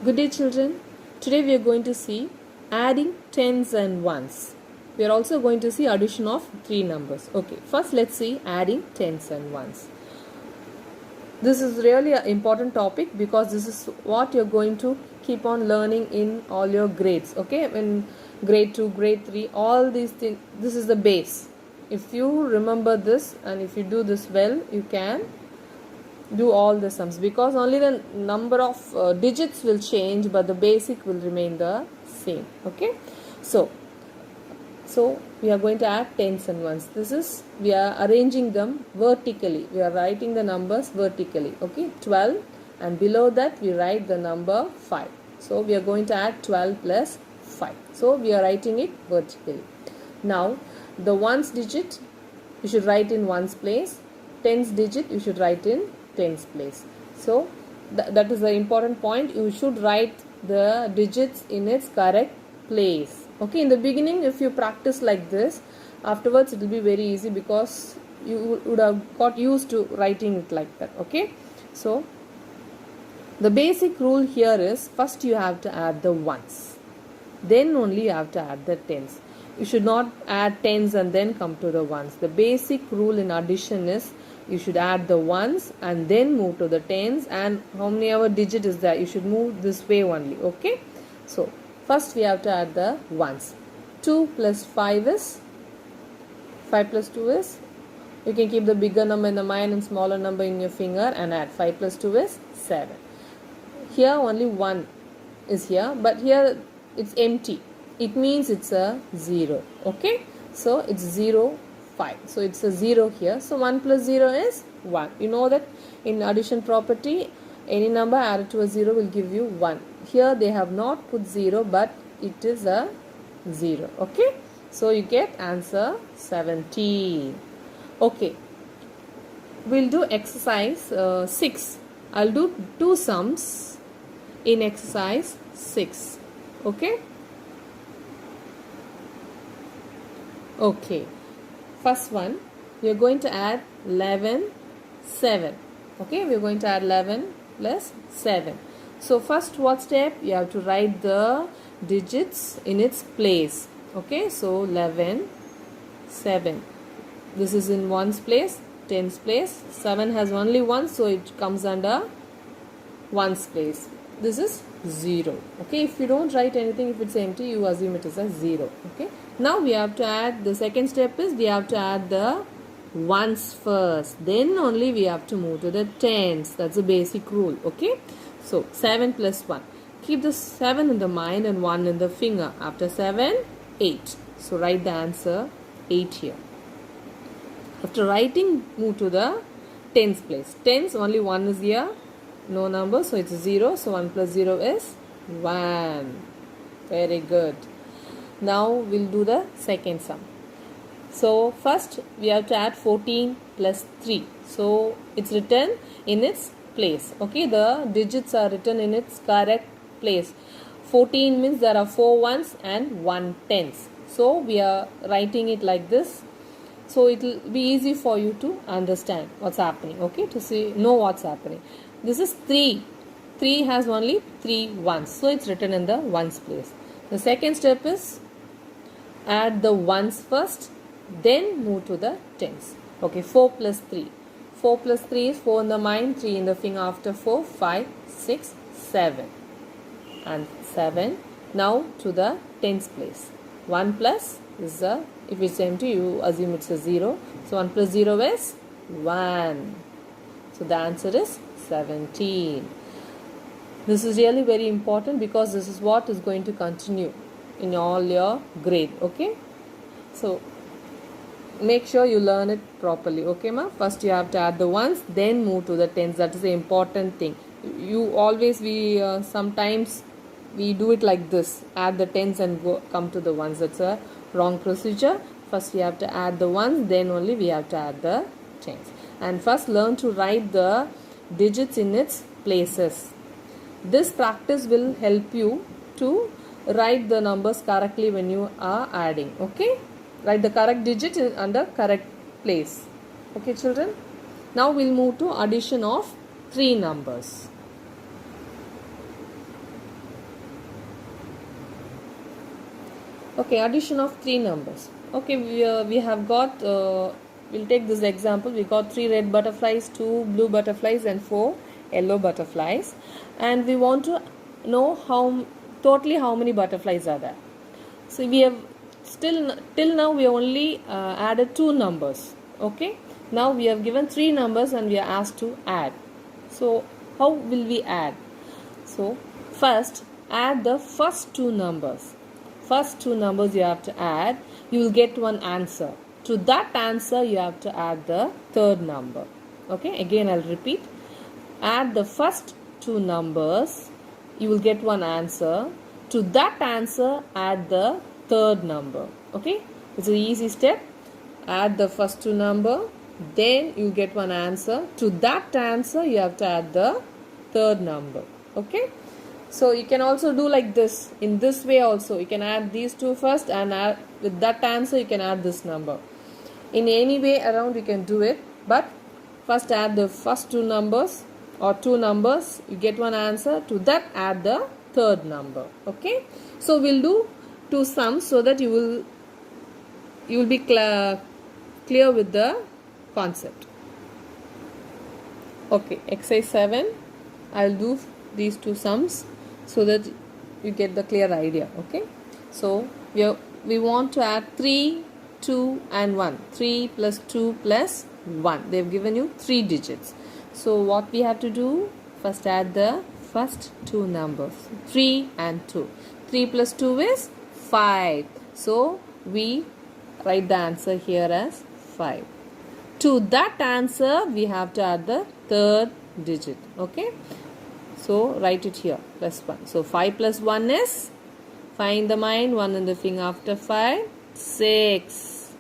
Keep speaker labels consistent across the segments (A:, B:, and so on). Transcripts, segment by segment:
A: Good day, children. Today we are going to see adding tens and ones. We are also going to see addition of three numbers. Okay, first let's see adding tens and ones. This is really an important topic because this is what you're going to keep on learning in all your grades. Okay, in grade 2, grade 3, all these things, this is the base. If you remember this and if you do this well, you can do all the sums, because only the number of digits will change but the basic will remain the same. Okay, so we are going to add tens and ones. This is, we are arranging them vertically. We are writing the numbers vertically. Okay, 12, and below that we write the number 5. So we are going to add 12 plus 5. So we are writing it vertically. Now the ones digit you should write in ones place, tens digit you should write in tens place. So that is the important point. You should write the digits in its correct place. Okay, in the beginning if you practice like this, afterwards it will be very easy because you would have got used to writing it like that. Okay, so the basic rule here is, first you have to add the ones, then only you have to add the tens. You should not add tens and then come to the ones. The basic rule in addition is you should add the ones and then move to the tens, and how many ever digit is there, you should move this way only. Okay, so first we have to add the ones. 2 plus 5 is 5 plus 2 is, you can keep the bigger number in the mind and smaller number in your finger and add. 5 plus 2 is 7. Here only 1 is here, but here it's empty. It means it's a 0. Okay, so it's 0, 5. So it's a 0 here. So 1 plus 0 is 1. You know that in addition property, any number added to a 0 will give you 1. Here they have not put 0, but it is a 0. Okay, so you get answer 17. Okay, we'll do exercise 6. I'll do two sums in exercise 6. Okay. Okay, first one, we are going to add 11, 7. Okay, we are going to add 11 plus 7. So first what step? You have to write the digits in its place. Okay, so 11, 7. This is in ones place, tens place. 7 has only 1, so it comes under ones place. This is 0. Okay, if you don't write anything, if it's empty, you assume it is a 0. Okay, now we have to add, the second step is we have to add the ones first, then only we have to move to the tens. That's a basic rule. Okay, so 7 plus 1, keep the 7 in the mind and 1 in the finger. After 7, 8. So write the answer 8 here. After writing, move to the tens place. Tens, only 1 is here, no number, so it's 0. So 1 plus 0 is 1. Very good. Now we'll do the second sum. So first we have to add 14 plus 3. So it's written in its place. Okay, the digits are written in its correct place. 14 means there are 4 ones and 1 tens. So we are writing it like this. So it will be easy for you to understand what's happening. Okay, to see, know what's happening. This is 3. 3 has only 3 ones. So it's written in the ones place. The second step is add the ones first, then move to the tens. Okay, 4 plus 3. 4 plus 3 is 4 in the mind, 3 in the finger. After 4, 5, 6, 7. And 7. Now to the tens place. 1 plus is a, if it's empty, you assume it's a 0. So 1 plus 0 is 1. So the answer is 17. This is really very important because this is what is going to continue in all your grade. Okay, so make sure you learn it properly. Okay ma, first you have to add the ones, then move to the tens. That is the important thing. You always, sometimes we do it like this, add the tens and come to the ones. That's a wrong procedure. First we have to add the ones, then only we have to add the tens. And first learn to write the digits in its places. This practice will help you to write the numbers correctly when you are adding. Okay, write the correct digit under correct place. Okay children, now we'll move to addition of three numbers. Okay, addition of three numbers. Okay, we have got, we'll take this example. We got 3 red butterflies, 2 blue butterflies and 4 yellow butterflies. And we want to know totally how many butterflies are there. So we have till now we only added 2 numbers. Okay, now we have given 3 numbers and we are asked to add. So how will we add? So first add the first 2 numbers. First 2 numbers you have to add, you will get one answer. To that answer you have to add the third number. Okay, again I'll repeat. Add the first 2 numbers, you will get one answer. To that answer add the third number. Okay, it's an easy step. Add the first 2 number, then you get one answer. To that answer you have to add the third number. Okay, so you can also do like this. In this way also you can add these 2 first, and add, with that answer you can add this number. In any way around you can do it, but first add the first 2 numbers or 2 numbers, you get one answer. To that add the third number. Okay, so we'll do 2 sums so that you will be clear with the concept. Okay, exercise 7, I'll do these 2 sums so that you get the clear idea. Okay, so we want to add 3, 2 and 1. 3 plus 2 plus 1. They've given you 3 digits. So what we have to do, first add the first 2 numbers, 3 and 2. 3 plus 2 is 5. So we write the answer here as 5. To that answer we have to add the third digit. Okay, so write it here, plus 1. So 5 plus 1 is, 5 in the mind, 1 in the finger after 5, 6.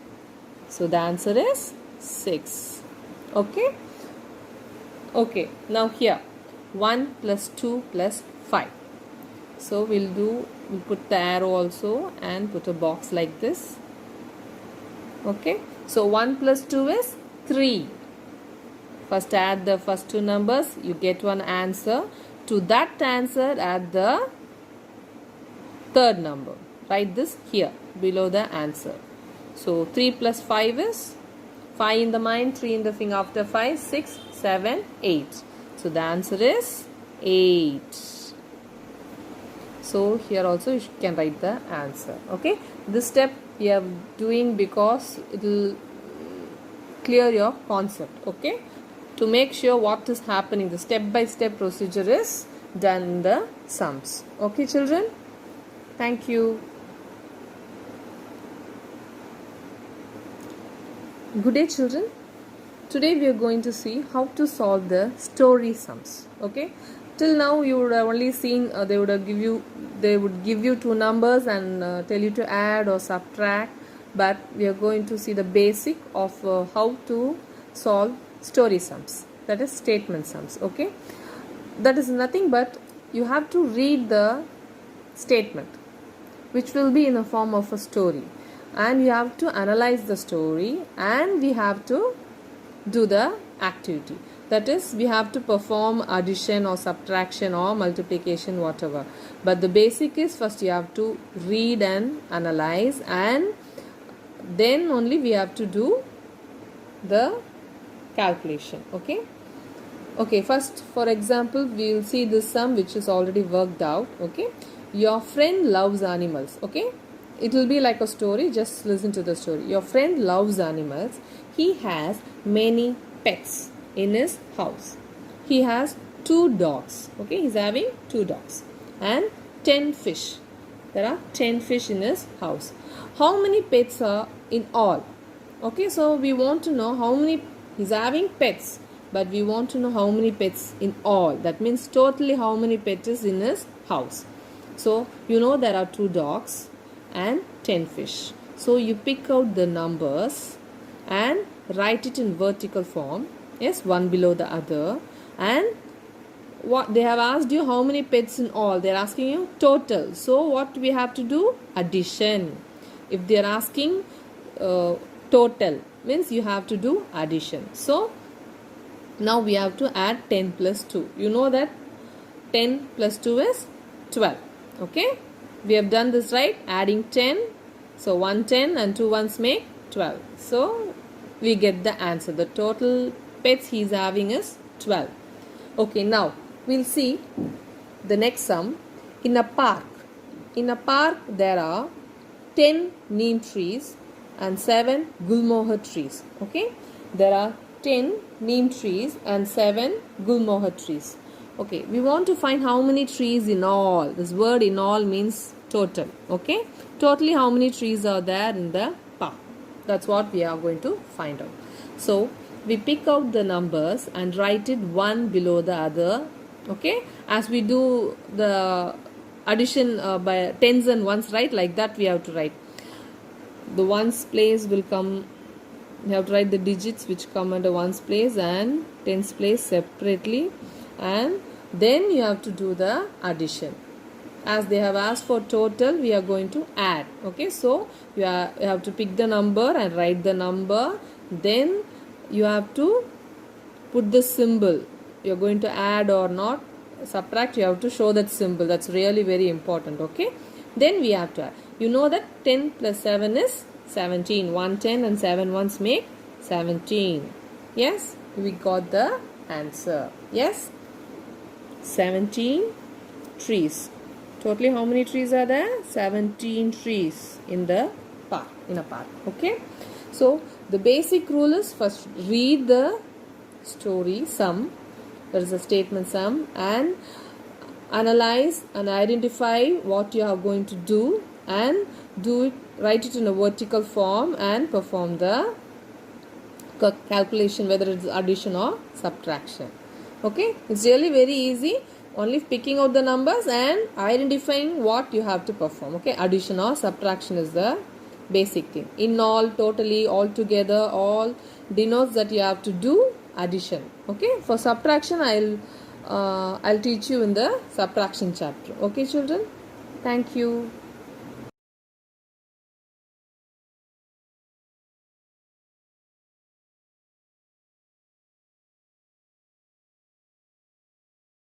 A: So the answer is 6. Okay. Okay, now here 1 plus 2 plus 5. So we'll put the arrow also and put a box like this. Okay, so 1 plus 2 is 3. First add the first 2 numbers, you get one answer. To that answer add the third number. Write this here below the answer. So 3 plus 5 is, 5 in the mind, 3 in the finger after 5, 6, 7, 8. So the answer is 8. So here also you can write the answer. Okay, this step we are doing because it will clear your concept. Okay, to make sure what is happening, the step-by-step procedure is done in the sums. Okay children, thank you. Good day children. Today we are going to see how to solve the story sums. Okay, till now you would have only seen they would give you 2 numbers and tell you to add or subtract, but we are going to see the basic of how to solve story sums, that is statement sums. Okay, that is nothing but you have to read the statement which will be in the form of a story, and you have to analyze the story, and we have to do the activity. That is, we have to perform addition or subtraction or multiplication, whatever. But the basic is first you have to read and analyze, and then only we have to do the calculation. Okay. Okay, first for example we will see this sum which is already worked out. Okay, your friend loves animals. Okay, it will be like a story, just listen to the story. Your friend loves animals. He has many pets in his house. He has 2 dogs. Okay, he's having 2 dogs and 10 fish. There are 10 fish in his house. How many pets are in all? Okay, so we want to know how many. He's having pets, but we want to know how many pets in all. That means totally how many pets is in his house. So you know there are 2 dogs and 10 fish. So you pick out the numbers and write it in vertical form. Yes, one below the other. And what they have asked you, how many pets in all? They are asking you total. So what we have to do? Addition. If they are asking total, means you have to do addition. So now we have to add 10 plus 2. You know that 10 plus 2 is 12. Okay, we have done this, right? Adding 10 So 110 and 2 ones make 12. So we get the answer. The total pets he is having is 12. Okay, now we'll see the next sum. In a park there are 10 neem trees and 7 gulmohar trees. Okay, there are 10 neem trees and 7 gulmohar trees. Okay, we want to find how many trees in all. This word in all means total. Okay, totally how many trees are there in the park. That's what we are going to find out. So we pick out the numbers and write it one below the other. Okay, as we do the addition by tens and ones, right? Like that we have to write. The ones place will come, you have to write the digits which come under ones place and tens place separately, and then you have to do the addition. As they have asked for total, we are going to add. Okay, so you have to pick the number and write the number. Then you have to put the symbol. You're going to add or not subtract, you have to show that symbol. That's really very important. Okay, then we have to add. You know that 10 plus 7 is 17. 110 and 7 ones make 17. Yes, we got the answer. Yes, 17 trees. Totally how many trees are there? 17 trees in the park, in a park. Okay, so the basic rule is first read the story sum, there is a statement sum, and analyze and identify what you are going to do, and do it, write it in a vertical form and perform the calculation, whether it's addition or subtraction. Okay, it's really very easy. Only picking out the numbers and identifying what you have to perform. Okay, addition or subtraction is the basic thing. In all, totally, all together, all denotes that you have to do addition. Okay, for subtraction I'll teach you in the subtraction chapter. Okay children, thank you.